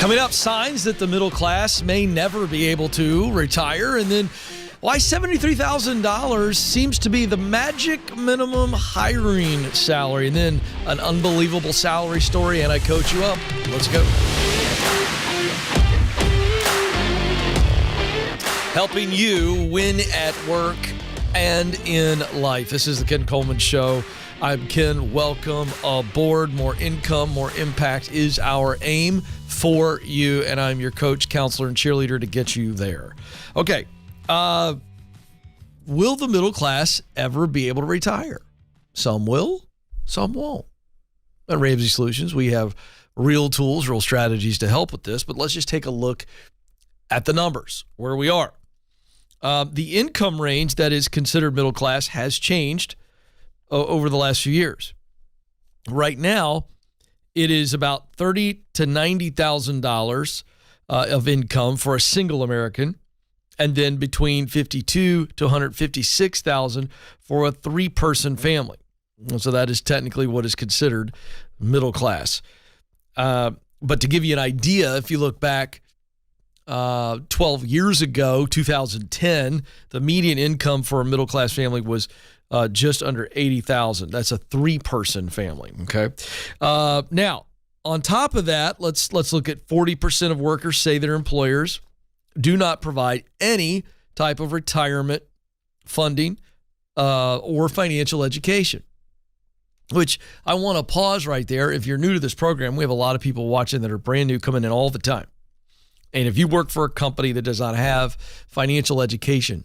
Coming up, signs that the middle class may never be able to retire, and then why $73,000 seems to be the magic minimum hiring salary, and then an unbelievable salary story, and I coach you up. Let's go. Helping you win at work and in life. This is the Ken Coleman Show. I'm Ken. Welcome aboard. More income, more impact is our aim for you, and I'm your coach, counselor, and cheerleader to get you there. Okay. Will the middle class ever be able to retire? Some will, some won't. At Ramsey Solutions, we have real tools, real strategies to help with this, but let's just take a look at the numbers, where we are. The income range that is considered middle class has changed over the last few years. Right now, it is about $30,000 to $90,000 of income for a single American, and then between $52,000 to $156,000 for a three-person family. So that is technically what is considered middle class. But to give you an idea, if you look back 12 years ago, 2010, the median income for a middle-class family was just under $80,000. That's a three-person family, okay? Now, on top of that, let's look at 40% of workers say their employers do not provide any type of retirement funding or financial education, which I want to pause right there. If you're new to this program, we have a lot of people watching that are brand new, coming in all the time. And if you work for a company that does not have financial education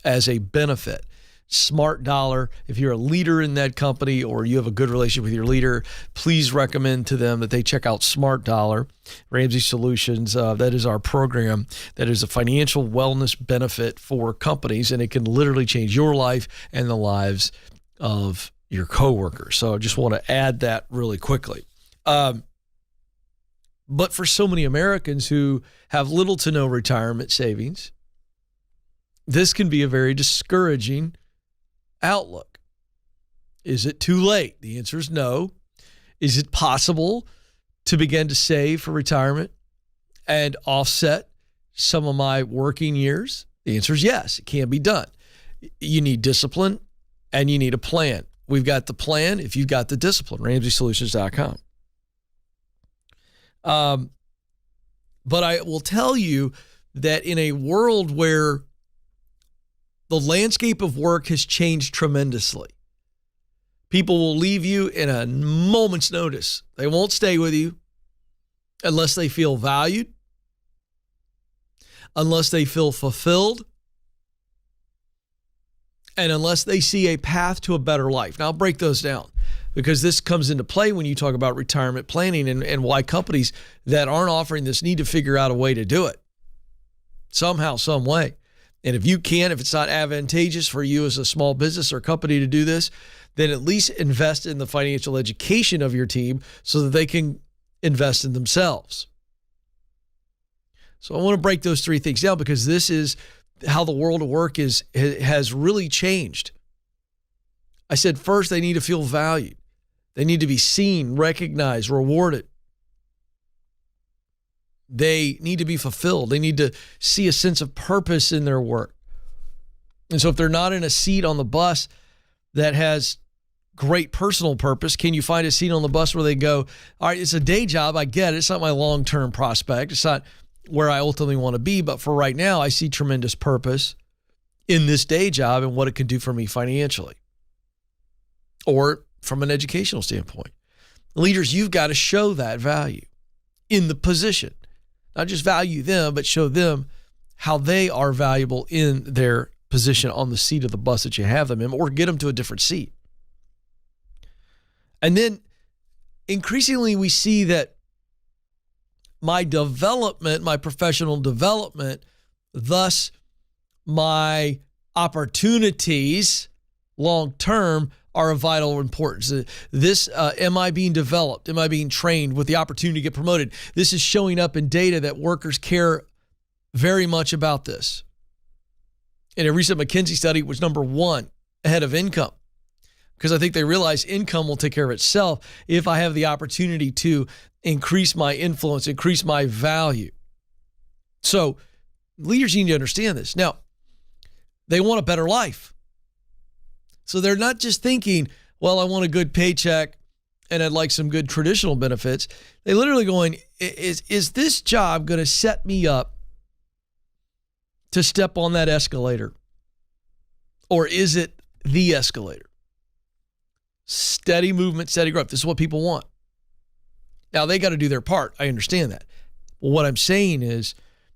as a benefit, Smart Dollar, if you're a leader in that company or you have a good relationship with your leader, please recommend to them that they check out Smart Dollar, Ramsey Solutions. That is our program that is a financial wellness benefit for companies, and it can literally change your life and the lives of your coworkers. So I just want to add that really quickly. But for so many Americans who have little to no retirement savings, this can be a very discouraging outlook. Is it too late? The answer is no. Is it possible to begin to save for retirement and offset some of my working years? The answer is yes, it can be done. You need discipline and you need a plan. We've got the plan if you've got the discipline, RamseySolutions.com. But I will tell you that in a world where the landscape of work has changed tremendously, people will leave you in a moment's notice. They won't stay with you unless they feel valued, unless they feel fulfilled, and unless they see a path to a better life. Now, I'll break those down, because this comes into play when you talk about retirement planning and why companies that aren't offering this need to figure out a way to do it somehow, some way. And if you can, if it's not advantageous for you as a small business or company to do this, then at least invest in the financial education of your team so that they can invest in themselves. So I want to break those three things down, because this is how the world of work has really changed. I said first, they need to feel valued. They need to be seen, recognized, rewarded. They need to be fulfilled. They need to see a sense of purpose in their work. And so if they're not in a seat on the bus that has great personal purpose, can you find a seat on the bus where they go, all right, it's a day job, I get it. It's not my long-term prospect. It's not where I ultimately want to be. But for right now, I see tremendous purpose in this day job and what it can do for me financially or from an educational standpoint. Leaders, you've got to show that value in the position. Not just value them, but show them how they are valuable in their position on the seat of the bus that you have them in, or get them to a different seat. And then increasingly we see that my development, my professional development, thus my opportunities long-term are of vital importance. This, am I being developed? Am I being trained with the opportunity to get promoted? This is showing up in data that workers care very much about this. In a recent McKinsey study, it was number one ahead of income. because I think they realize income will take care of itself if I have the opportunity to increase my influence, increase my value. So leaders need to understand this. Now, they want a better life. So they're not just thinking, well, I want a good paycheck and I'd like some good traditional benefits. They literally going, is this job going to set me up to step on that escalator? Or is it the escalator? Steady movement, steady growth. This is what people want. Now, they got to do their part. I understand that. Well, what I'm saying is,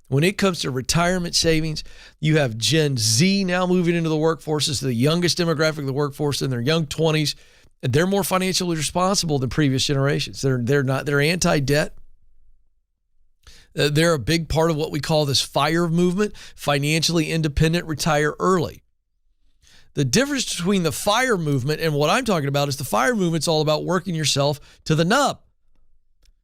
when it comes to retirement savings, you have Gen Z now moving into the workforce. It's the youngest demographic of the workforce in their young 20s. And they're more financially responsible than previous generations. They're anti-debt. They're a big part of what we call this FIRE movement, financially independent, retire early. The difference between the FIRE movement and what I'm talking about is the FIRE movement's all about working yourself to the nub.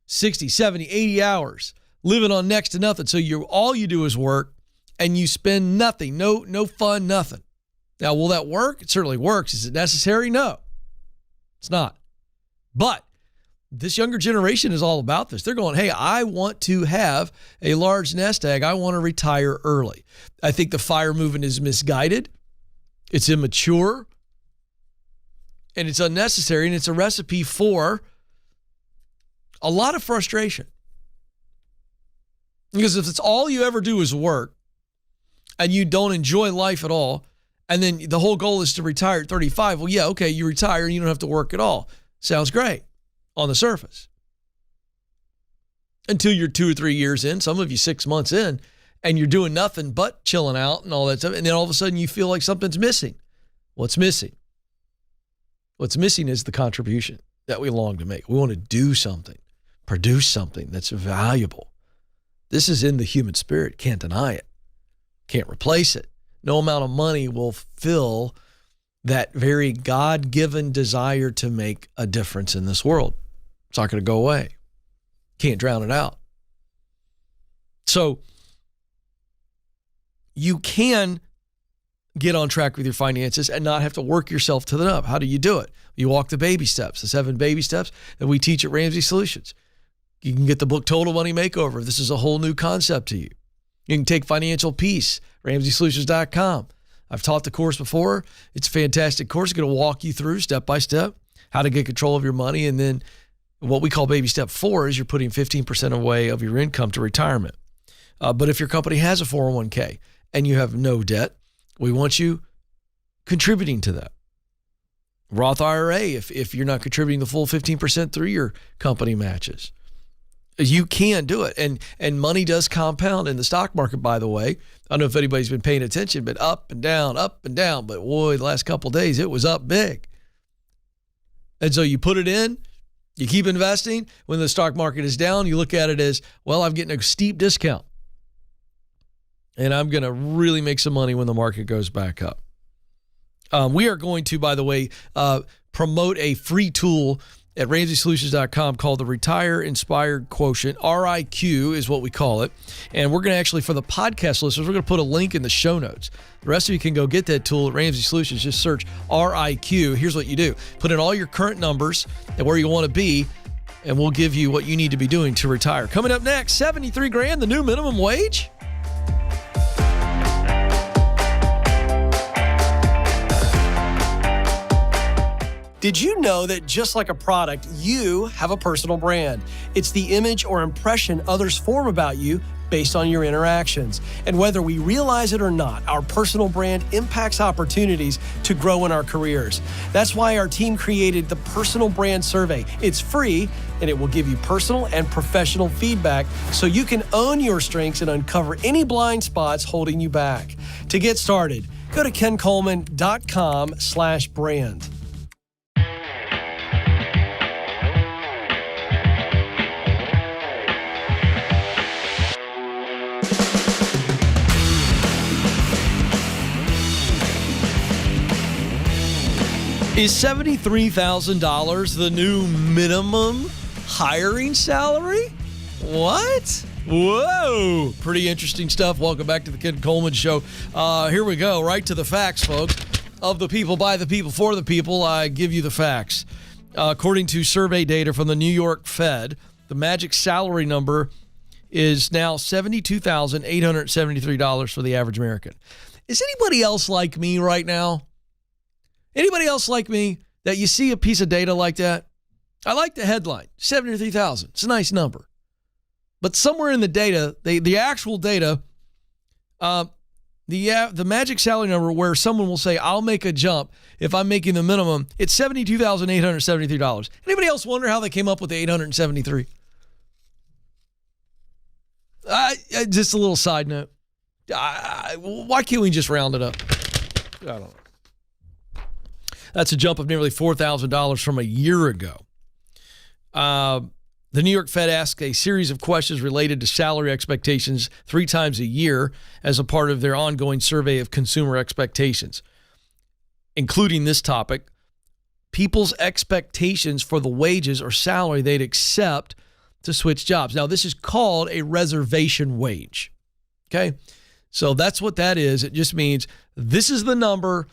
60, 70, 80 hours, living on next to nothing. So all you do is work and you spend nothing, no fun, nothing. Now, will that work? It certainly works. Is it necessary? No, it's not. But this younger generation is all about this. They're going, hey, I want to have a large nest egg. I want to retire early. I think the FIRE movement is misguided. It's immature. And it's unnecessary. And it's a recipe for a lot of frustration. Because if it's all you ever do is work and you don't enjoy life at all, and then the whole goal is to retire at 35, well, yeah, okay, you retire and you don't have to work at all. Sounds great on the surface. Until you're 2 or 3 years in, some of you 6 months in, and you're doing nothing but chilling out and all that stuff. And then all of a sudden you feel like something's missing. What's missing? What's missing is the contribution that we long to make. We want to do something, produce something that's valuable. This is in the human spirit. Can't deny it. Can't replace it. No amount of money will fill that very God-given desire to make a difference in this world. It's not going to go away. Can't drown it out. So you can get on track with your finances and not have to work yourself to the nub. How do you do it? You walk the baby steps, the 7 baby steps that we teach at Ramsey Solutions. You can get the book Total Money Makeover. This is a whole new concept to you. You can take Financial Peace, RamseySolutions.com. I've taught the course before. It's a fantastic course. It's going to walk you through step by step how to get control of your money. And then what we call baby step 4 is you're putting 15% away of your income to retirement. But if your company has a 401k and you have no debt, we want you contributing to that. Roth IRA, if you're not contributing the full 15% through your company matches. You can do it. And money does compound in the stock market, by the way. I don't know if anybody's been paying attention, but up and down. But boy, the last couple of days, it was up big. And so you put it in, you keep investing. When the stock market is down, you look at it as, well, I'm getting a steep discount. And I'm going to really make some money when the market goes back up. We are going to, by the way, promote a free tool at RamseySolutions.com called the Retire Inspired Quotient. RIQ is what we call it. And we're going to actually, for the podcast listeners, we're going to put a link in the show notes. The rest of you can go get that tool at Ramsey Solutions. Just search RIQ. Here's what you do. Put in all your current numbers and where you want to be, and we'll give you what you need to be doing to retire. Coming up next, $73,000, the new minimum wage. Did you know that just like a product, you have a personal brand? It's the image or impression others form about you based on your interactions. And whether we realize it or not, our personal brand impacts opportunities to grow in our careers. That's why our team created the Personal Brand Survey. It's free, and it will give you personal and professional feedback so you can own your strengths and uncover any blind spots holding you back. To get started, go to kencoleman.com/brand. Is $73,000 the new minimum hiring salary? What? Whoa. Pretty interesting stuff. Welcome back to the Ken Coleman Show. Here we go. Right to the facts, folks. of the people, by the people, for the people. I give you the facts. According to survey data from the New York Fed, the magic salary number is now $72,873 for the average American. Is anybody else like me right now? Anybody else like me that you see a piece of data like that? I like the headline, 73,000. It's a nice number. But somewhere in the data, the actual data, the magic salary number where someone will say, I'll make a jump if I'm making the minimum, it's $72,873. Anybody else wonder how they came up with the 873? Just a little side note. Why can't we just round it up? I don't know. That's a jump of nearly $4,000 from a year ago. The New York Fed asked a series of questions related to salary expectations 3 times a year as a part of their ongoing survey of consumer expectations, including this topic: people's expectations for the wages or salary they'd accept to switch jobs. Now, this is called a reservation wage. Okay? So that's what that is. It just means this is the number,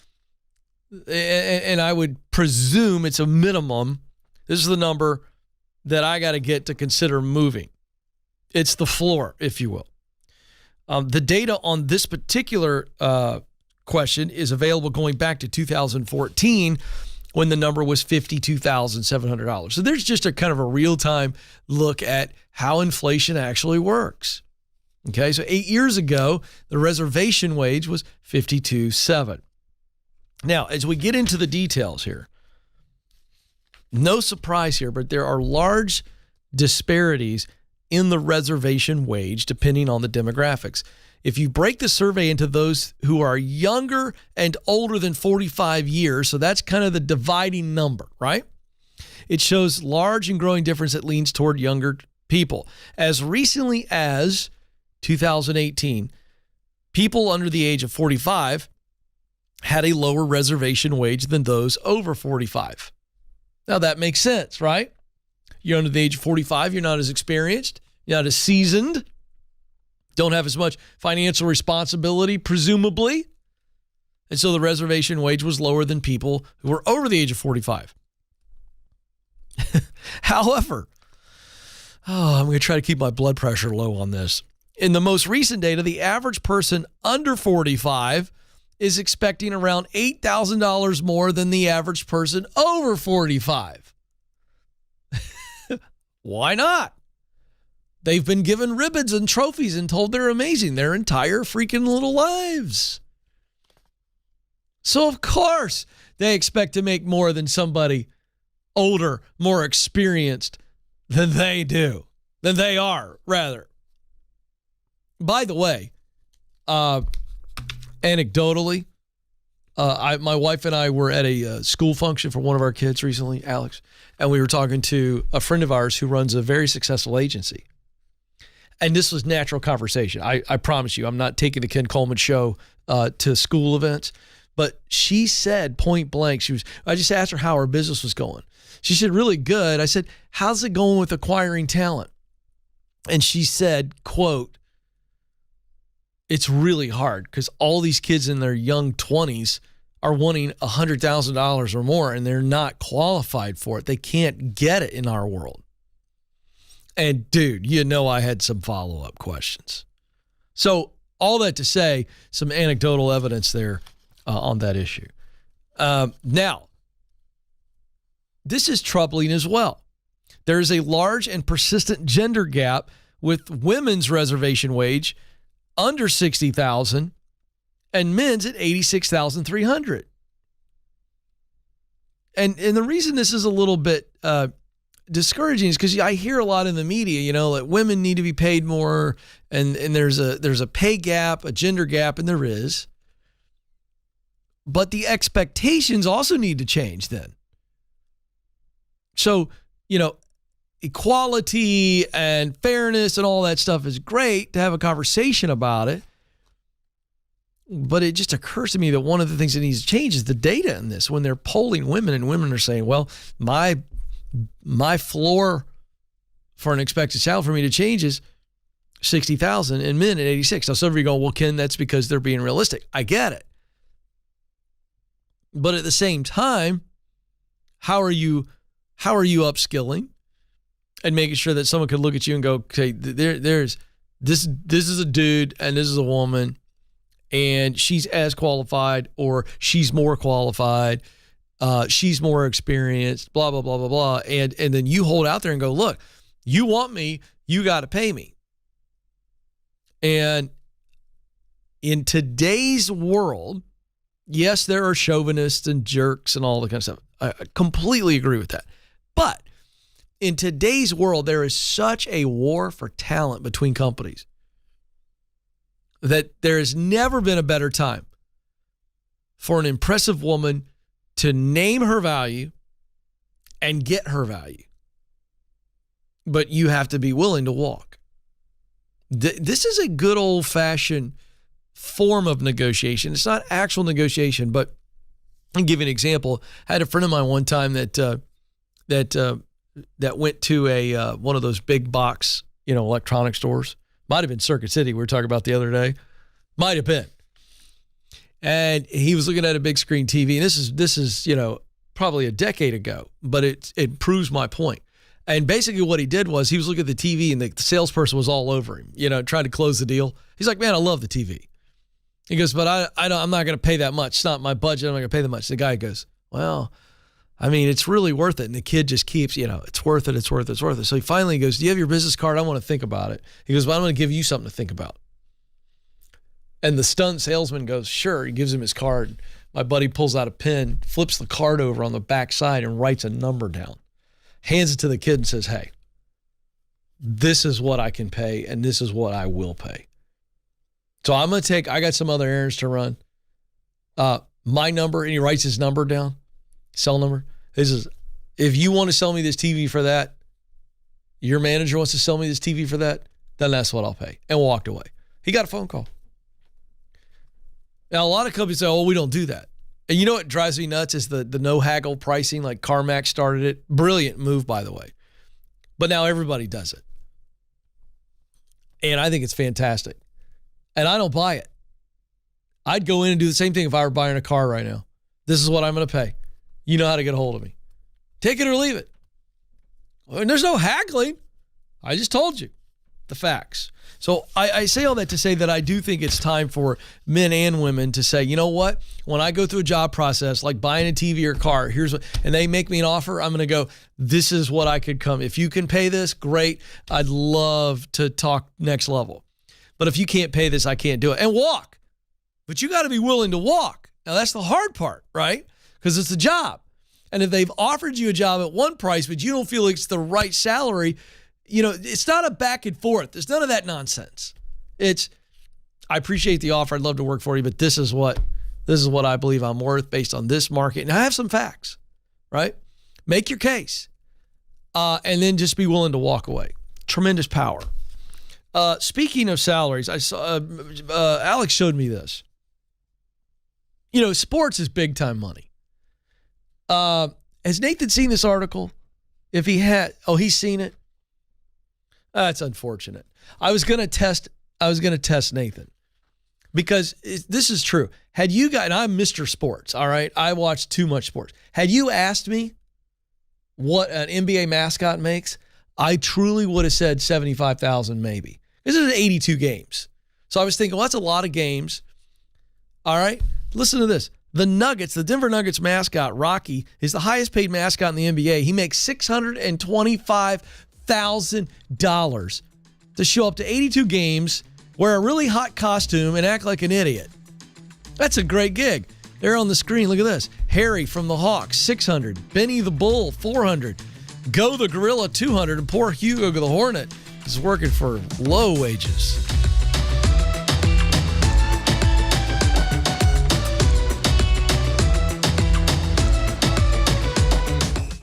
and I would presume it's a minimum. This is the number that I got to get to consider moving. It's the floor, if you will. The data on this particular question is available going back to 2014 when the number was $52,700. So there's just a kind of a real-time look at how inflation actually works. Okay, so 8 years ago, the reservation wage was $52,700. Now, as we get into the details here, no surprise here, but there are large disparities in the reservation wage depending on the demographics. If you break the survey into those who are younger and older than 45 years, so that's kind of the dividing number, right? It shows large and growing difference that leans toward younger people. As recently as 2018, people under the age of 45 had a lower reservation wage than those over 45. Now, that makes sense, right? You're under the age of 45. You're not as experienced. You're not as seasoned. Don't have as much financial responsibility, presumably. And so the reservation wage was lower than people who were over the age of 45. However, I'm going to try to keep my blood pressure low on this. In the most recent data, the average person under 45 is expecting around $8,000 more than the average person over 45. Why not? They've been given ribbons and trophies and told they're amazing their entire freaking little lives. So, of course, they expect to make more than somebody older, more experienced than they do, than they are, rather. By the way, anecdotally, my wife and I were at a school function for one of our kids recently, Alex, and we were talking to a friend of ours who runs a very successful agency. And this was natural conversation. I promise you, I'm not taking the Ken Coleman Show to school events, but she said point blank, I just asked her how her business was going. She said, really good. I said, how's it going with acquiring talent? And she said, quote, it's really hard because all these kids in their young 20s are wanting $100,000 or more, and they're not qualified for it. They can't get it in our world. And dude, you know I had some follow-up questions. So all that to say, some anecdotal evidence there on that issue. Now, this is troubling as well. There is a large and persistent gender gap with women's reservation wage under $60,000 and men's at $86,300. And the reason this is a little bit discouraging is because I hear a lot in the media, you know, that women need to be paid more, and there's a pay gap, a gender gap, and there is. But the expectations also need to change then. So, you know, equality and fairness and all that stuff is great to have a conversation about it. But it just occurs to me that one of the things that needs to change is the data in this. When they're polling women and women are saying, well, my floor for an expected salary for me to change is $60,000 and men at $86,000. Now some of you go, well, Ken, that's because they're being realistic. I get it. But at the same time, how are you upskilling and making sure that someone could look at you and go, okay, there's this is a dude and this is a woman, and she's as qualified or she's more qualified, she's more experienced, blah, blah, blah, blah, blah. And then you hold out there and go, look, you want me, you got to pay me. And in today's world, yes, there are chauvinists and jerks and all that kind of stuff. I completely agree with that. But in today's world, there is such a war for talent between companies that there has never been a better time for an impressive woman to name her value and get her value. But you have to be willing to walk. This is a good old-fashioned form of negotiation. It's not actual negotiation, but I'll give you an example. I had a friend of mine one time that went to a one of those big box, electronic stores. Might have been Circuit City we were talking about the other day. Might have been. And he was looking at a big screen TV, and this is probably a decade ago, but it proves my point. And basically what he did was he was looking at the TV, and the salesperson was all over him, trying to close the deal. He's like, man, I love the TV. He goes, but I'm not going to pay that much. It's not my budget. I'm not going to pay that much. The guy goes, well, I mean, it's really worth it. And the kid just keeps, it's worth it. It's worth it. It's worth it. So he finally goes, do you have your business card? I want to think about it. He goes, well, I'm going to give you something to think about. And the stunned salesman goes, sure. He gives him his card. My buddy pulls out a pen, flips the card over on the back side and writes a number down. Hands it to the kid and says, hey, this is what I can pay and this is what I will pay. So I got some other errands to run. My number, and he writes his number down, cell number. He says, if you want to sell me this TV for that, your manager wants to sell me this TV for that, then that's what I'll pay. And walked away. He got a phone call. Now, a lot of companies say, oh, we don't do that. And you know what drives me nuts is the no haggle pricing, like CarMax started it. Brilliant move, by the way. But now everybody does it. And I think it's fantastic. And I don't buy it. I'd go in and do the same thing if I were buying a car right now. This is what I'm going to pay. You know how to get a hold of me. Take it or leave it. And there's no haggling. I just told you the facts. So I say all that to say that I do think it's time for men and women to say, you know what? When I go through a job process, like buying a TV or car, here's what, and they make me an offer, I'm going to go, this is what I could come. If you can pay this, great. I'd love to talk next level. But if you can't pay this, I can't do it. And walk. But you got to be willing to walk. Now, that's the hard part, right? Because it's a job. And if they've offered you a job at one price, but you don't feel it's the right salary, it's not a back and forth. There's none of that nonsense. It's, I appreciate the offer. I'd love to work for you, but this is what I believe I'm worth based on this market. And I have some facts, right? Make your case. And then just be willing to walk away. Tremendous power. Speaking of salaries, I saw Alex showed me this. Sports is big time money. Has Nathan seen this article? If he had, he's seen it. That's unfortunate. I was going to test Nathan because this is true. Had you guys, and I'm Mr. Sports, all right? I watch too much sports. Had you asked me what an NBA mascot makes, I truly would have said 75,000 maybe. This is 82 games. So I was thinking, well, that's a lot of games. All right, listen to this. The Denver Nuggets mascot, Rocky, is the highest paid mascot in the NBA. He makes $625,000 to show up to 82 games, wear a really hot costume, and act like an idiot. That's a great gig. There on the screen, look at this. Harry from the Hawks, $600. Benny the Bull, $400. Go the Gorilla, $200. And poor Hugo the Hornet is working for low wages.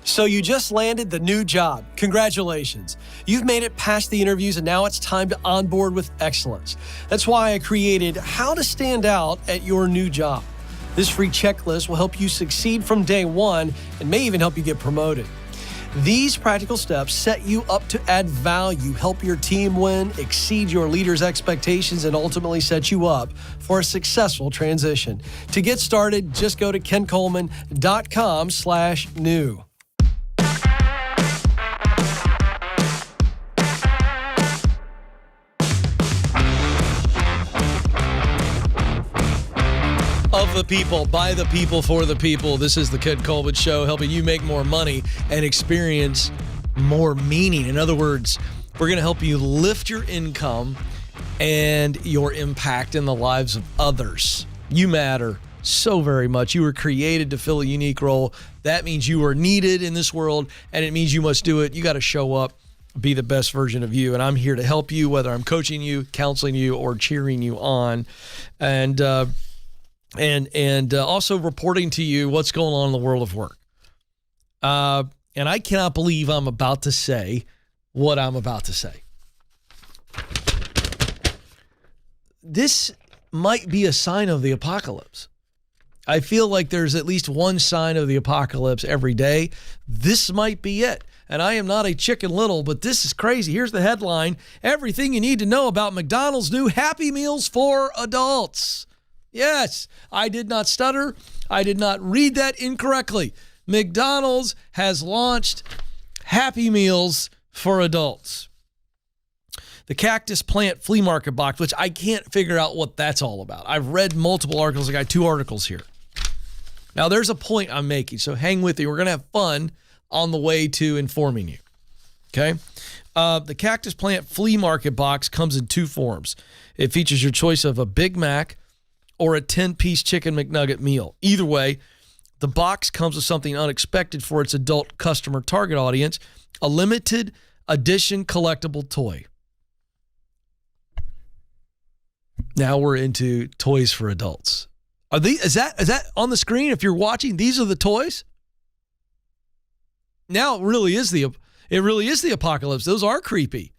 So you just landed the new job. Congratulations. You've made it past the interviews, and now it's time to onboard with excellence. That's why I created How to Stand Out at Your New Job. This free checklist will help you succeed from day one and may even help you get promoted. These practical steps set you up to add value, help your team win, exceed your leaders' expectations, and ultimately set you up for a successful transition. To get started, just go to kencoleman.com/new. Of the people, by the people, for the people. This is the Ken Coleman Show, helping you make more money and experience more meaning. In other words, we're going to help you lift your income and your impact in the lives of others. You matter so very much. You were created to fill a unique role. That means you are needed in this world, and it means you must do it. You got to show up, be the best version of you, and I'm here to help you, whether I'm coaching you, counseling you, or cheering you on. And also reporting to you what's going on in the world of work. And I cannot believe I'm about to say what I'm about to say. This might be a sign of the apocalypse. I feel like there's at least one sign of the apocalypse every day. This might be it. And I am not a Chicken Little, but this is crazy. Here's the headline: everything you need to know about McDonald's new Happy Meals for adults. Yes, I did not stutter. I did not read that incorrectly. McDonald's has launched Happy Meals for adults. The cactus plant flea market box, which I can't figure out what that's all about. I've read multiple articles. I got 2 articles here. Now, there's a point I'm making, so hang with me. We're going to have fun on the way to informing you. Okay? The cactus plant flea market box comes in 2 forms. It features your choice of a Big Mac or a 10-piece chicken McNugget meal. Either way, the box comes with something unexpected for its adult customer target audience: a limited edition collectible toy. Now we're into toys for adults. Is that on the screen? If you're watching, these are the toys. Now it really is the apocalypse. Those are creepy.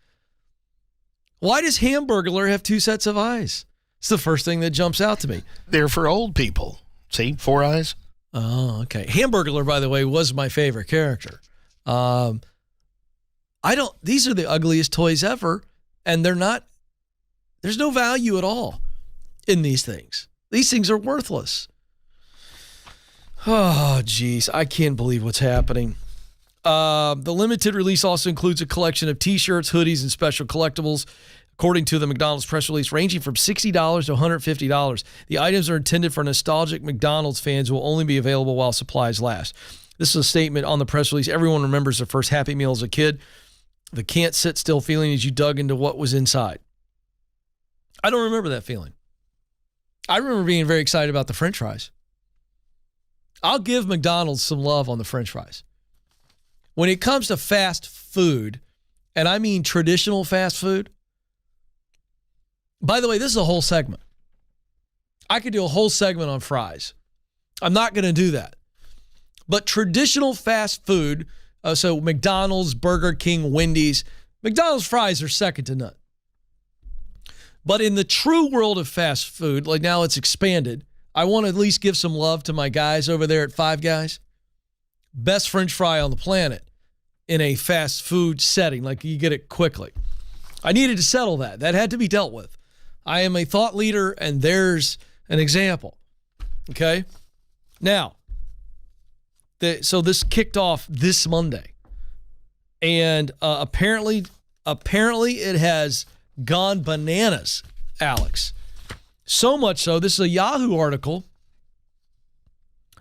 Why does Hamburglar have 2 sets of eyes? It's the first thing that jumps out to me. They're for old people. See, 4 eyes. Oh, okay. Hamburglar, by the way, was my favorite character. These are the ugliest toys ever, and there's no value at all in these things. These things are worthless. Oh, geez. I can't believe what's happening. The limited release also includes a collection of T-shirts, hoodies, and special collectibles, according to the McDonald's press release, ranging from $60 to $150. The items are intended for nostalgic McDonald's fans who will only be available while supplies last. This is a statement on the press release. Everyone remembers their first Happy Meal as a kid. The can't sit still feeling as you dug into what was inside. I don't remember that feeling. I remember being very excited about the French fries. I'll give McDonald's some love on the French fries. When it comes to fast food, and I mean traditional fast food, by the way, this is a whole segment. I could do a whole segment on fries. I'm not going to do that. But traditional fast food, so McDonald's, Burger King, Wendy's, McDonald's fries are second to none. But in the true world of fast food, like now it's expanded, I want to at least give some love to my guys over there at Five Guys. Best French fry on the planet in a fast food setting, like you get it quickly. I needed to settle that. That had to be dealt with. I am a thought leader, and there's an example. Okay? Now, so this kicked off this Monday. And apparently it has gone bananas, Alex. So much so, this is a Yahoo article.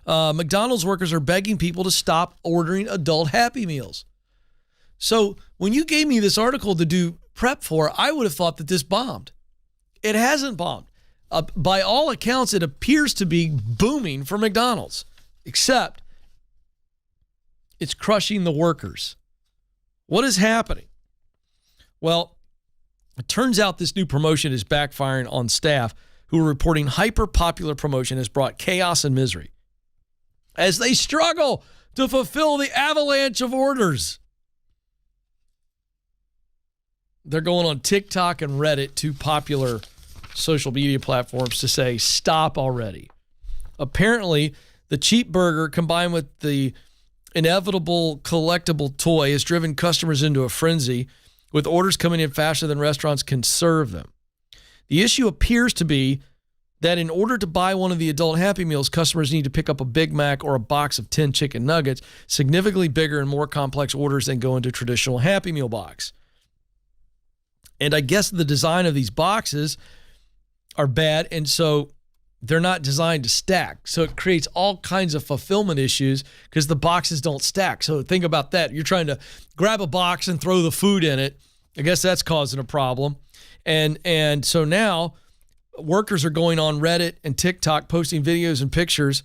McDonald's workers are begging people to stop ordering adult Happy Meals. So when you gave me this article to do prep for, I would have thought that this bombed. It hasn't bombed. By all accounts, it appears to be booming for McDonald's, except it's crushing the workers. What is happening? Well, it turns out this new promotion is backfiring on staff who are reporting hyper-popular promotion has brought chaos and misery as they struggle to fulfill the avalanche of orders. They're going on TikTok and Reddit, 2 popular social media platforms, to say, stop already. Apparently, the cheap burger combined with the inevitable collectible toy has driven customers into a frenzy, with orders coming in faster than restaurants can serve them. The issue appears to be that in order to buy one of the adult Happy Meals, customers need to pick up a Big Mac or a box of 10 chicken nuggets, significantly bigger and more complex orders than go into a traditional Happy Meal box. And I guess the design of these boxes are bad, and so they're not designed to stack. So it creates all kinds of fulfillment issues because the boxes don't stack. So think about that. You're trying to grab a box and throw the food in it. I guess that's causing a problem. And so now workers are going on Reddit and TikTok posting videos and pictures.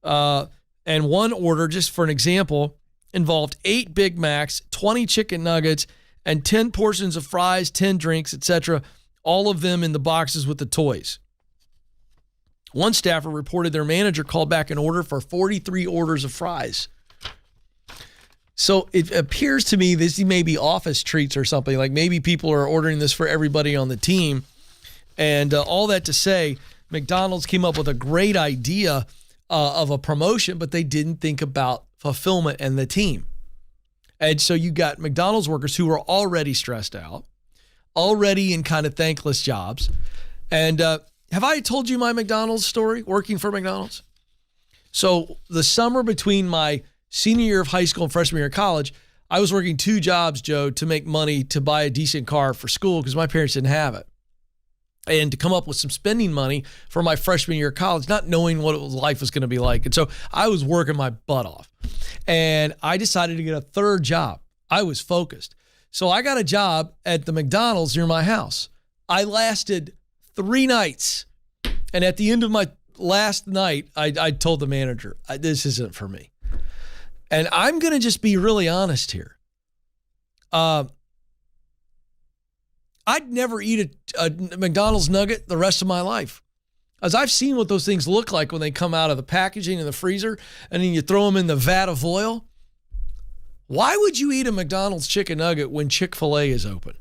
And one order, just for an example, involved 8 Big Macs, 20 chicken nuggets, and 10 portions of fries, 10 drinks, etc., all of them in the boxes with the toys. One staffer reported their manager called back an order for 43 orders of fries. So it appears to me this may be office treats or something. Like maybe people are ordering this for everybody on the team. And all that to say, McDonald's came up with a great idea of a promotion, but they didn't think about fulfillment and the team. And so you got McDonald's workers who are already stressed out, already in kind of thankless jobs. And have I told you my McDonald's story, working for McDonald's? So the summer between my senior year of high school and freshman year of college, I was working 2 jobs, Joe, to make money to buy a decent car for school because my parents didn't have it. And to come up with some spending money for my freshman year of college, not knowing what life was going to be like. And so I was working my butt off. And I decided to get a 3rd job. I was focused. So I got a job at the McDonald's near my house. I lasted 3 nights. And at the end of my last night, I told the manager, this isn't for me. And I'm going to just be really honest here. I'd never eat a McDonald's nugget the rest of my life. As I've seen what those things look like when they come out of the packaging in the freezer and then you throw them in the vat of oil. Why would you eat a McDonald's chicken nugget when Chick-fil-A is open?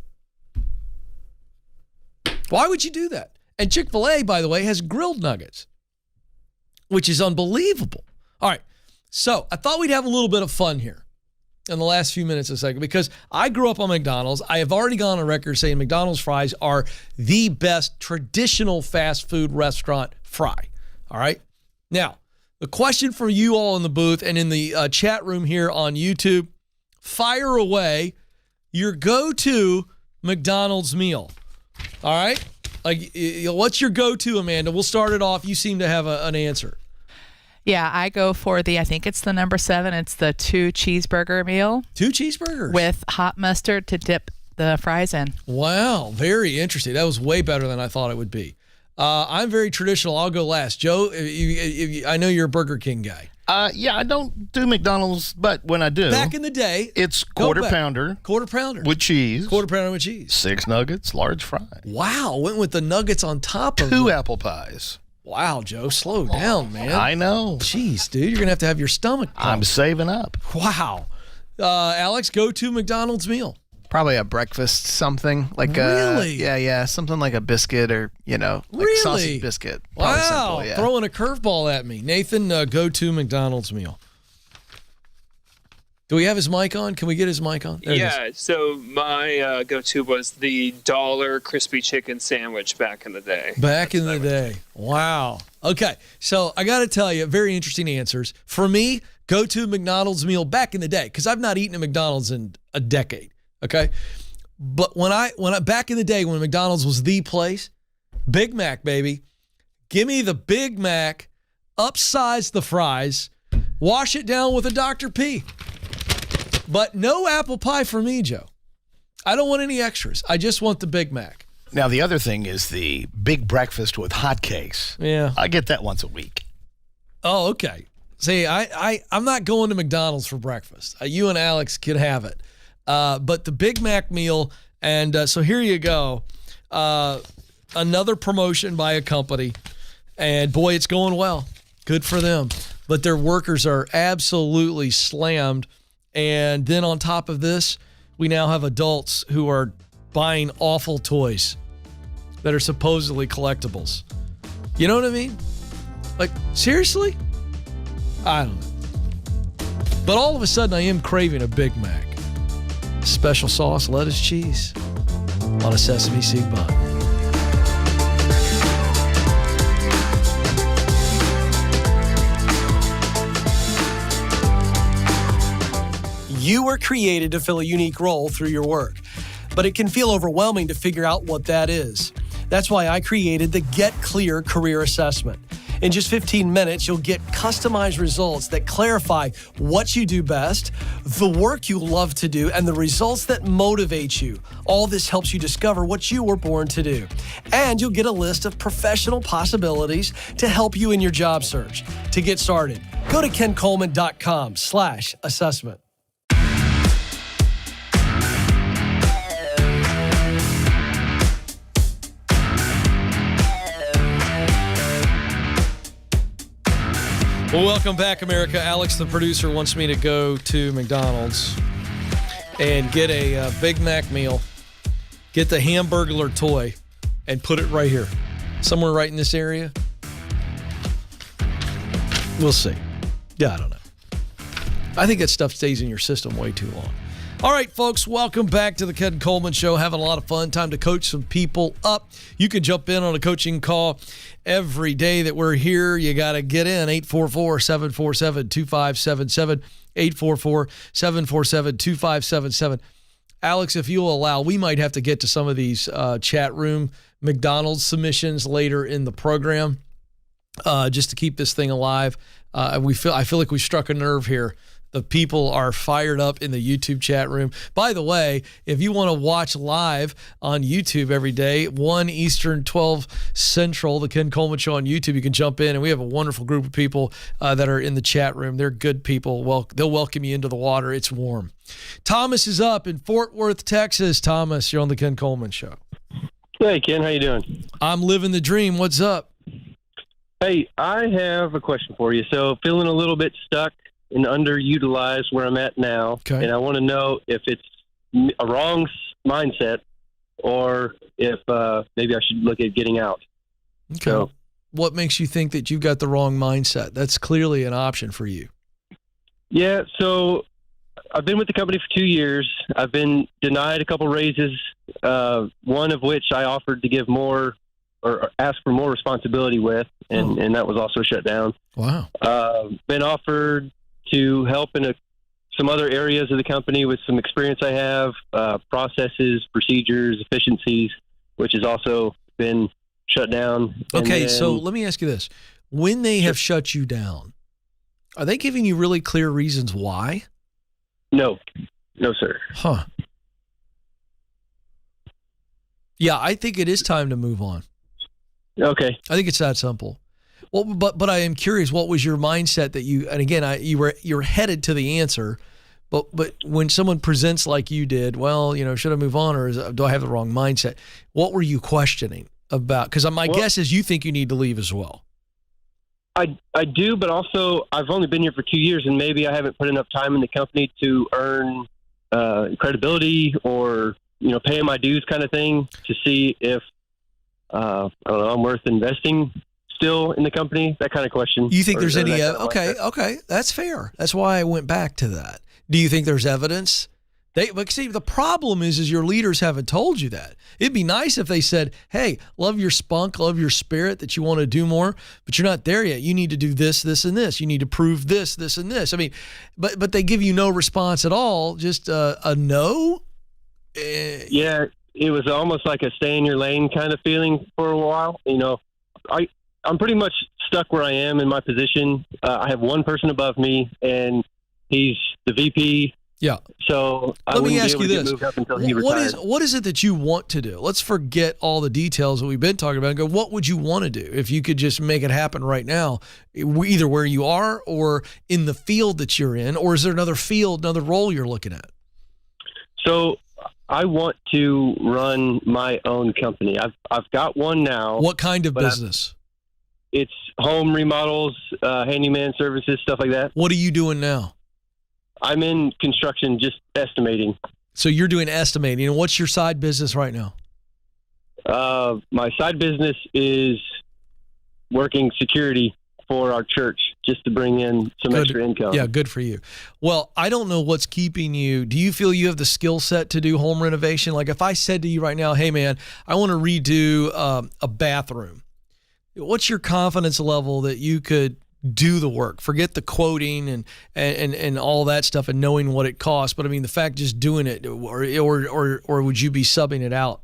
Why would you do that? And Chick-fil-A, by the way, has grilled nuggets, which is unbelievable. All right. So I thought we'd have a little bit of fun here in the last few minutes of a second because I grew up on McDonald's. I have already gone on record saying McDonald's fries are the best traditional fast food restaurant fry. All right. Now, the question for you all in the booth and in the chat room here on YouTube, fire away your go-to McDonald's meal. All right. Like, what's your go-to, Amanda? We'll start it off. You seem to have an answer. Yeah, I go for I think it's the number 7. It's the 2 cheeseburger meal. 2 cheeseburgers? With hot mustard to dip the fries in. Wow, very interesting. That was way better than I thought it would be. I'm very traditional. I'll go last. Joe, I know you're a Burger King guy. Yeah, I don't do McDonald's, but when I do, back in the day, it's quarter pounder with cheese. Quarter pounder with cheese. 6 nuggets, large fry. Wow, went with the nuggets on top of 2 apple pies. Wow, Joe, slow down, man. I know. Jeez, dude, you're going to have your stomach pumped. I'm saving up. Wow. Alex, go to McDonald's meal. Probably a breakfast something. Like really? Yeah, something like a biscuit or, like really? sausage biscuit. Probably Wow, simple, yeah. Throwing a curveball at me. Nathan, go to McDonald's meal. Do we have his mic on? Can we get his mic on? Yeah, so my go-to was the $1 crispy chicken sandwich back in the day. Back in the day. Wow. Okay, so I got to tell you, very interesting answers. For me, go to McDonald's meal back in the day, because I've not eaten at McDonald's in a decade, okay? But when I back in the day when McDonald's was the place, Big Mac, baby. Give me the Big Mac, upsize the fries, wash it down with a Dr. P. But no apple pie for me, Joe. I don't want any extras. I just want the Big Mac. Now, the other thing is the big breakfast with hotcakes. Yeah. I get that once a week. Oh, okay. See, I'm not going to McDonald's for breakfast. You and Alex can have it. But the Big Mac meal, and so here you go. Another promotion by a company. And, boy, it's going well. Good for them. But their workers are absolutely slammed. And then on top of this, we now have adults who are buying awful toys that are supposedly collectibles. You know what I mean? Like, seriously? I don't know. But all of a sudden, I am craving a Big Mac. Special sauce, lettuce, cheese on a sesame seed bun. You were created to fill a unique role through your work, but it can feel overwhelming to figure out what that is. That's why I created the Get Clear Career Assessment. In just 15 minutes, you'll get customized results that clarify what you do best, the work you love to do, and the results that motivate you. All this helps you discover what you were born to do. And you'll get a list of professional possibilities to help you in your job search. To get started, go to kencoleman.com/assessment. Well, welcome back, America. Alex, the producer, wants me to go to McDonald's and get a Big Mac meal, get the Hamburglar toy, and put it right here. Somewhere right in this area. We'll see. Yeah, I don't know. I think that stuff stays in your system way too long. All right, folks, welcome back to the Ken Coleman Show. Having a lot of fun. Time to coach some people up. You can jump in on a coaching call every day that we're here. You got to get in. 844-747-2577. 844-747-2577. Alex, if you'll allow, we might have to get to some of these chat room McDonald's submissions later in the program just to keep this thing alive. I feel like we struck a nerve here. The people are fired up in the YouTube chat room. By the way, if you want to watch live on YouTube every day, 1 Eastern, 12 Central, the Ken Coleman Show on YouTube, you can jump in, and we have a wonderful group of people that are in the chat room. They're good people. Well, they'll welcome you into the water. It's warm. Thomas is up in Fort Worth, Texas. Thomas, you're on the Ken Coleman Show. Hey, Ken, how you doing? I'm living the dream. What's up? Hey, I have a question for you. So, feeling a little bit stuck and underutilized where I'm at now. Okay. And I want to know if it's a wrong mindset or if maybe I should look at getting out. Okay. So, what makes you think that you've got the wrong mindset? That's clearly an option for you. Yeah, so I've been with the company for 2 years. I've been denied a couple raises, one of which I offered to give more or ask for more responsibility with, and that was also shut down. Wow. Been offered to help in some other areas of the company with some experience I have, processes, procedures, efficiencies, which has also been shut down. Okay, so let me ask you this. When they have shut you down, are they giving you really clear reasons why? No, sir. Huh. Yeah, I think it is time to move on. Okay. I think it's that simple. Well, but I am curious, what was your mindset that you, and again, you're headed to the answer, but when someone presents like you did, well, should I move on or do I have the wrong mindset? What were you questioning about? Because my guess is you think you need to leave as well. I do, but also I've only been here for 2 years, and maybe I haven't put enough time in the company to earn credibility or paying my dues kind of thing to see if I don't know, I'm worth investing still in the company, that kind of question. You think there's any okay, that's fair. That's why I went back to that. Do you think there's evidence? But see, the problem is your leaders haven't told you that. It'd be nice if they said, hey, love your spunk, love your spirit, that you want to do more, but you're not there yet. You need to do this, this, and this. You need to prove this, this, and this. I mean, but they give you no response at all, just a no? Yeah, it was almost like a stay in your lane kind of feeling for a while. I'm pretty much stuck where I am in my position. I have one person above me, and he's the VP. Yeah. So I wouldn't be able to get moved up until he retired. What is it that you want to do? Let's forget all the details that we've been talking about and go, what would you want to do if you could just make it happen right now, either where you are or in the field that you're in, or is there another field, another role you're looking at? So I want to run my own company. I've got one now. What kind of business? It's home remodels, handyman services, stuff like that. What are you doing now? I'm in construction, just estimating. So you're doing estimating. And what's your side business right now? My side business is working security for our church. just to bring in some extra income. Yeah, good for you. Well, I don't know what's keeping you. Do you feel you have the skill set to do home renovation? Like if I said to you right now, hey, man, I want to redo a bathroom. What's your confidence level that you could do the work? Forget the quoting and all that stuff and knowing what it costs. But I mean, the fact just doing it, or would you be subbing it out?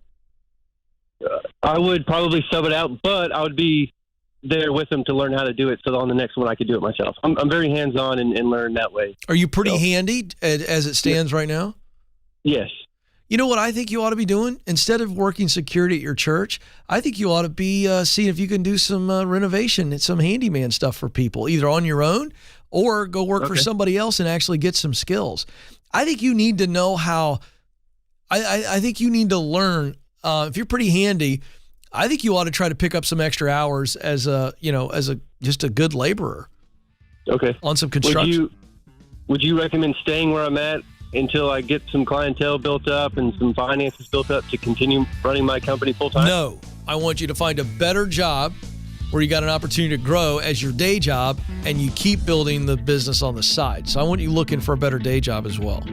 I would probably sub it out, but I would be there with them to learn how to do it. So on the next one, I could do it myself. I'm very hands-on and learn that way. Are you pretty handy as it stands right now? Yes. You know what I think you ought to be doing? Instead of working security at your church, I think you ought to be seeing if you can do some renovation and some handyman stuff for people, either on your own or go work for somebody else and actually get some skills. I think you need to know how. I think you need to learn. If you're pretty handy, I think you ought to try to pick up some extra hours as just a good laborer. Okay. On some construction. Would you recommend staying where I'm at until I get some clientele built up and some finances built up to continue running my company full time? No, I want you to find a better job where you got an opportunity to grow as your day job and you keep building the business on the side. So I want you looking for a better day job as well.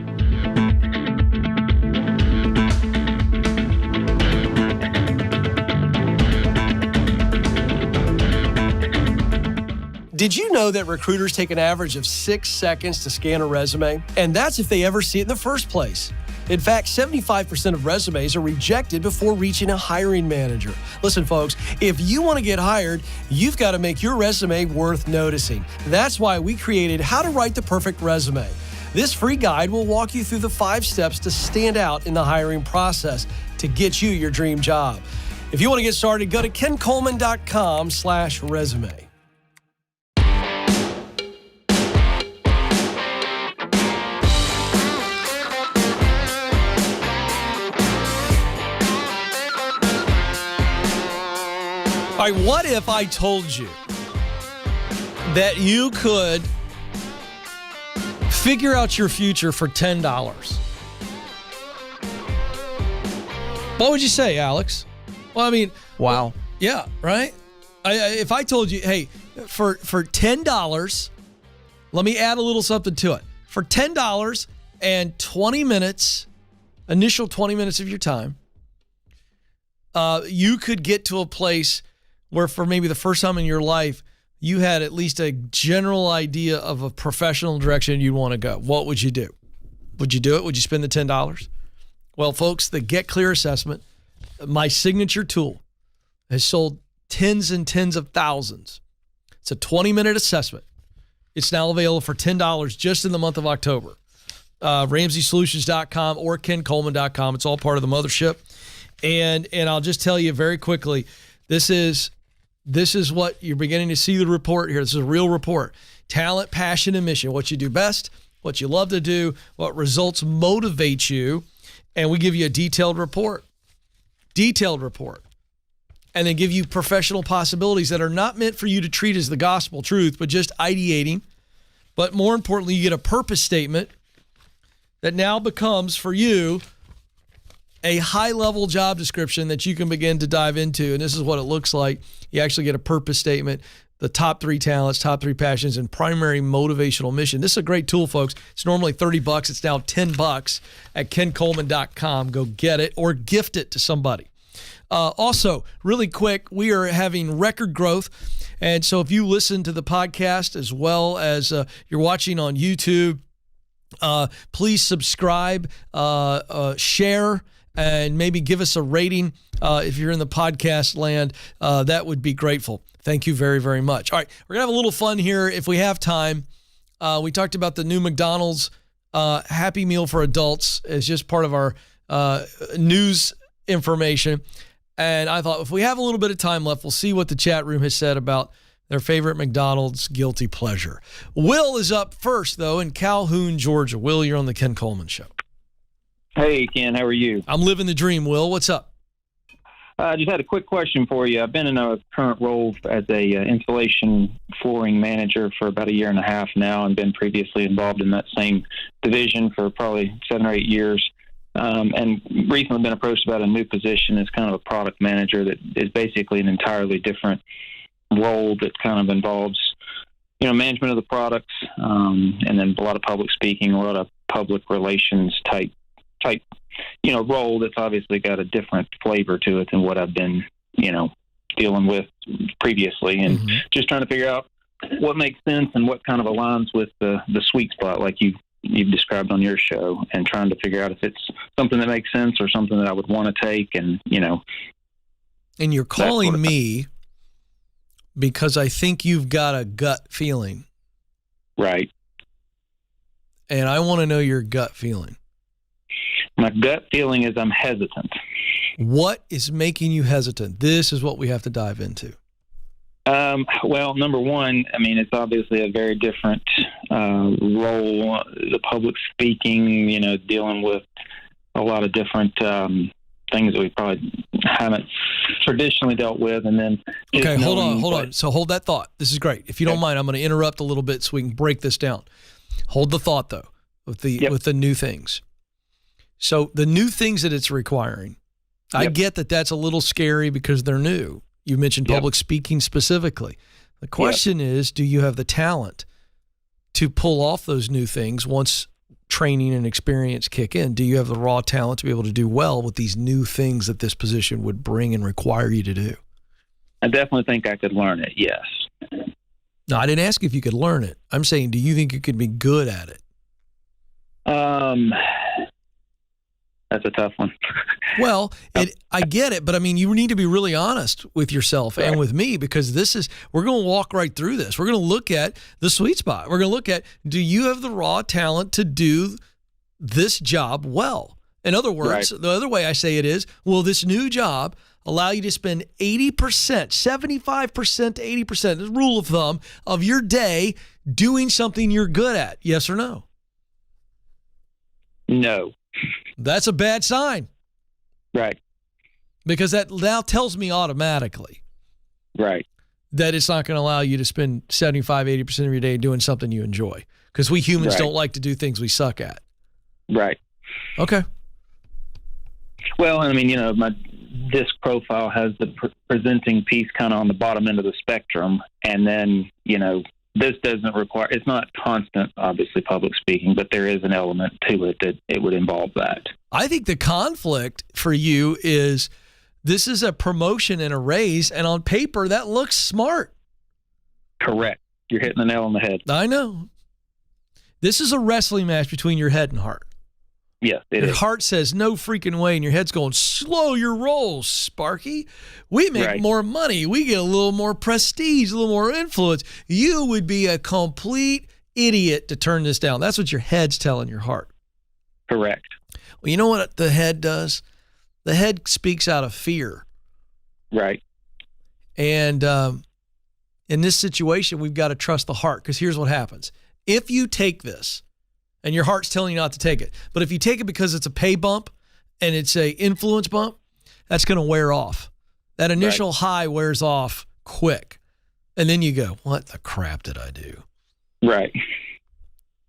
Did you know that recruiters take an average of 6 seconds to scan a resume? And that's if they ever see it in the first place. In fact, 75% of resumes are rejected before reaching a hiring manager. Listen, folks, if you want to get hired, you've got to make your resume worth noticing. That's why we created How to Write the Perfect Resume. This free guide will walk you through the 5 steps to stand out in the hiring process to get you your dream job. If you want to get started, go to kencoleman.com/resume. All right, what if I told you that you could figure out your future for $10? What would you say, Alex? Well, I mean, Wow. yeah, right? If I told you, hey, for $10, let me add a little something to it. For $10 and 20 minutes, initial 20 minutes of your time, you could get to a place where for maybe the first time in your life, you had at least a general idea of a professional direction you'd want to go. What would you do? Would you do it? Would you spend the $10? Well, folks, the Get Clear Assessment, my signature tool, has sold tens and tens of thousands. It's a 20-minute assessment. It's now available for $10 just in the month of October. RamseySolutions.com or KenColeman.com. It's all part of the mothership. And I'll just tell you very quickly, this is what you're beginning to see the report here. This is a real report. Talent, passion, and mission. What you do best, what you love to do, what results motivate you. And we give you a detailed report. And then give you professional possibilities that are not meant for you to treat as the gospel truth, but just ideating. But more importantly, you get a purpose statement that now becomes for you a high-level job description that you can begin to dive into. And this is what it looks like. You actually get a purpose statement, the top 3 talents, top 3 passions, and primary motivational mission. This is a great tool, folks. It's normally $30. It's now $10 at kencoleman.com. Go get it or gift it to somebody. Also, really quick, we are having record growth. And so if you listen to the podcast as well as you're watching on YouTube, please subscribe, share, and maybe give us a rating if you're in the podcast land. That would be grateful. Thank you very, very much. All right, we're going to have a little fun here if we have time. We talked about the new McDonald's Happy Meal for adults as just part of our news information. And I thought if we have a little bit of time left, we'll see what the chat room has said about their favorite McDonald's guilty pleasure. Will is up first, though, in Calhoun, Georgia. Will, you're on the Ken Coleman Show. Hey, Ken, how are you? I'm living the dream, Will. What's up? I just had a quick question for you. I've been in a current role as a insulation flooring manager for about 1.5 years now and been previously involved in that same division for probably 7 or 8 years. And recently been approached about a new position as kind of a product manager that is basically an entirely different role that kind of involves management of the products, and then a lot of public speaking, a lot of public relations type, role that's obviously got a different flavor to it than what I've been, dealing with previously, and just trying to figure out what makes sense and what kind of aligns with the sweet spot, like you've described on your show, and trying to figure out if it's something that makes sense or something that I would want to take, and And you're calling me because I think you've got a gut feeling. Right. And I want to know your gut feeling. My gut feeling is I'm hesitant. What is making you hesitant? This is what we have to dive into. Well, number one, it's obviously a very different role, the public speaking, dealing with a lot of different things that we probably haven't traditionally dealt with. And then, okay, hold on. So hold that thought. This is great. If you don't mind, I'm going to interrupt a little bit so we can break this down. Hold the thought though, with the new things. So the new things that it's requiring, I get that that's a little scary because they're new. You mentioned public speaking specifically. The question is, do you have the talent to pull off those new things once training and experience kick in? Do you have the raw talent to be able to do well with these new things that this position would bring and require you to do? I definitely think I could learn it, yes. No, I didn't ask if you could learn it. I'm saying, do you think you could be good at it? That's a tough one. Well, I get it, but you need to be really honest with yourself and with me, because we're going to walk right through this. We're going to look at the sweet spot. We're going to look at, do you have the raw talent to do this job well? In other words, the other way I say it is, will this new job allow you to spend 80%, 75% to 80%, the rule of thumb, of your day doing something you're good at? Yes or no? No. That's a bad sign. Right. Because that now tells me automatically that it's not going to allow you to spend 75, 80% of your day doing something you enjoy. Because we humans don't like to do things we suck at. Right. Okay. Well, my disc profile has the presenting piece kind of on the bottom end of the spectrum. And then, this doesn't require, it's not constant, obviously, public speaking, but there is an element to it that it would involve that. I think the conflict for you is this is a promotion and a raise, and on paper, that looks smart. Correct. You're hitting the nail on the head. I know. This is a wrestling match between your head and heart. Yes, it your is. heart says no freaking way, and your head's going, slow your roll, Sparky. We make more money. We get a little more prestige, a little more influence. You would be a complete idiot to turn this down. That's what your head's telling your heart. Correct. Well, you know what the head does? The head speaks out of fear. Right. And in this situation, we've got to trust the heart, because here's what happens. If you take this, and your heart's telling you not to take it, but if you take it because it's a pay bump and it's a influence bump, that's going to wear off. That initial high wears off quick. And then you go, what the crap did I do? Right.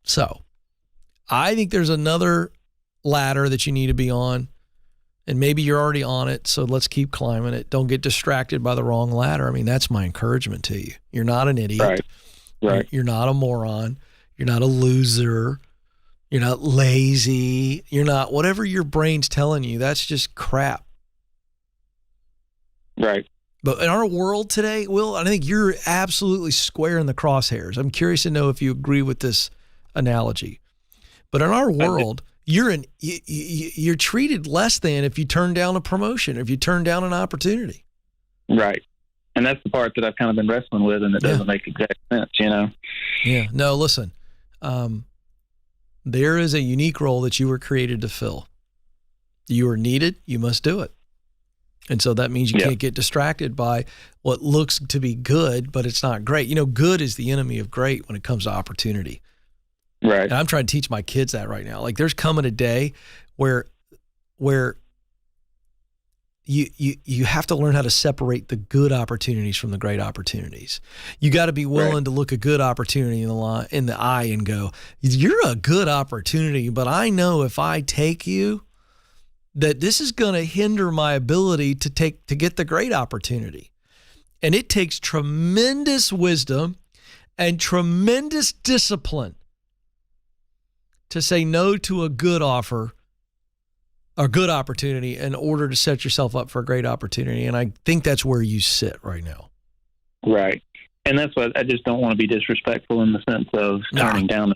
So I think there's another ladder that you need to be on, and maybe you're already on it, so let's keep climbing it. Don't get distracted by the wrong ladder. That's my encouragement to you. You're not an idiot. Right. You're not a moron. You're not a loser. You're not lazy. You're not, whatever your brain's telling you, that's just crap. Right. But in our world today, Will, I think you're absolutely square in the crosshairs. I'm curious to know if you agree with this analogy. But in our world, you're treated less than if you turn down a promotion, if you turn down an opportunity. Right. And that's the part that I've kind of been wrestling with, and it doesn't make exact sense, Yeah. No, listen. There is a unique role that you were created to fill. You are needed. You must do it. And so that means you can't get distracted by what looks to be good, but it's not great. Good is the enemy of great when it comes to opportunity. Right. And I'm trying to teach my kids that right now. Like, there's coming a day where you have to learn how to separate the good opportunities from the great opportunities. You got to be willing to look a good opportunity in the eye and go, you're a good opportunity, but I know if I take you, that this is going to hinder my ability to get the great opportunity. And it takes tremendous wisdom and tremendous discipline to say no to a good offer, a good opportunity, in order to set yourself up for a great opportunity. And I think that's where you sit right now. Right. And that's what I just don't want to be disrespectful in the sense of turning down,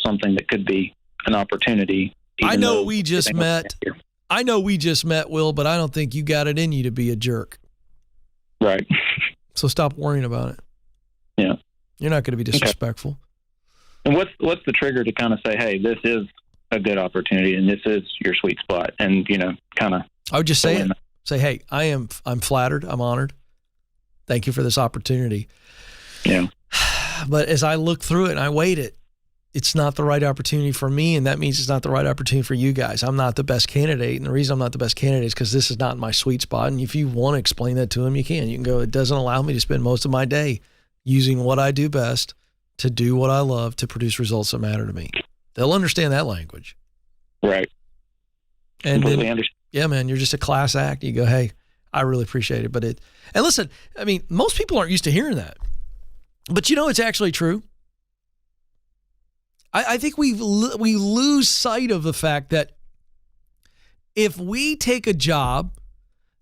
something that could be an opportunity. I know we just met, Will, but I don't think you got it in you to be a jerk. Right. So stop worrying about it. Yeah. You're not going to be disrespectful. Okay. And what's the trigger to kind of say, hey, this is a good opportunity and this is your sweet spot, and kind of I would just say it. Say, hey, I'm flattered, I'm honored, thank you for this opportunity. Yeah. But as I look through it and I weighed it, it's not the right opportunity for me, and that means it's not the right opportunity for you guys. I'm not the best candidate, and the reason I'm not the best candidate is because this is not my sweet spot. And if you want to explain that to them, you can. You can go, it doesn't allow me to spend most of my day using what I do best to do what I love to produce results that matter to me. They'll understand that language. Right. And completely then, understand. Yeah, man, you're just a class act. You go, hey, I really appreciate it. And listen, I mean, most people aren't used to hearing that. But it's actually true. I think we lose sight of the fact that if we take a job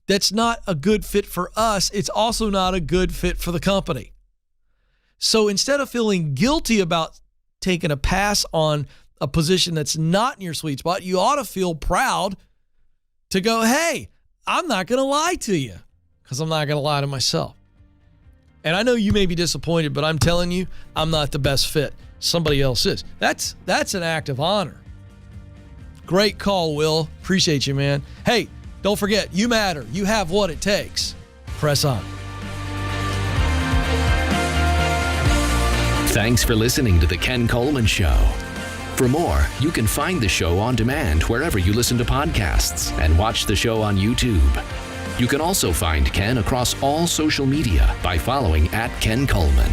that's not a good fit for us, it's also not a good fit for the company. So instead of feeling guilty about taking a pass on a position that's not in your sweet spot, you ought to feel proud to go, hey, I'm not going to lie to you because I'm not going to lie to myself. And I know you may be disappointed, but I'm telling you, I'm not the best fit. Somebody else is. That's an act of honor. Great call, Will. Appreciate you, man. Hey, don't forget, you matter. You have what it takes. Press on. Thanks for listening to The Ken Coleman Show. For more, you can find the show on demand wherever you listen to podcasts and watch the show on YouTube. You can also find Ken across all social media by following @Ken Coleman.